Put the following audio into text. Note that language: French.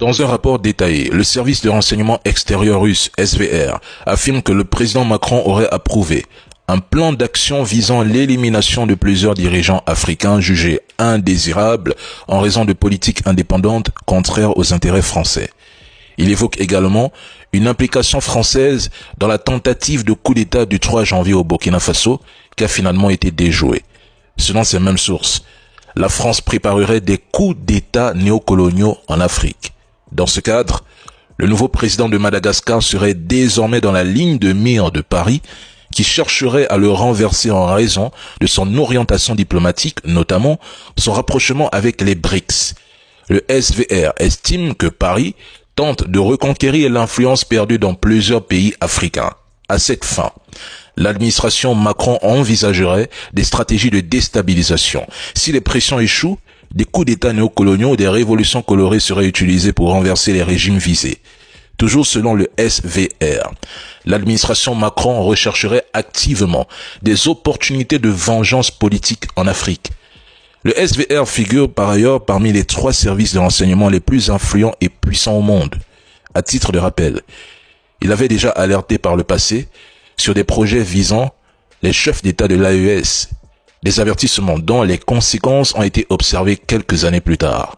Dans un rapport détaillé, le service de renseignement extérieur russe, SVR, affirme que le président Macron aurait approuvé un plan d'action visant l'élimination de plusieurs dirigeants africains jugés indésirables en raison de politiques indépendantes contraires aux intérêts français. Il évoque également une implication française dans la tentative de coup d'État du 3 janvier au Burkina Faso qui a finalement été déjouée. Selon ces mêmes sources, la France préparerait des coups d'État néocoloniaux en Afrique. Dans ce cadre, le nouveau président de Madagascar serait désormais dans la ligne de mire de Paris, qui chercherait à le renverser en raison de son orientation diplomatique, notamment son rapprochement avec les BRICS. Le SVR estime que Paris tente de reconquérir l'influence perdue dans plusieurs pays africains. À cette fin, l'administration Macron envisagerait des stratégies de déstabilisation. Si les pressions échouent, des coups d'État néocoloniaux ou des révolutions colorées seraient utilisés pour renverser les régimes visés. Toujours selon le SVR, l'administration Macron rechercherait activement des opportunités de vengeance politique en Afrique. Le SVR figure par ailleurs parmi les 3 services de renseignement les plus influents et puissants au monde. À titre de rappel, il avait déjà alerté par le passé sur des projets visant les chefs d'État de l'AES, des avertissements dont les conséquences ont été observées quelques années plus tard.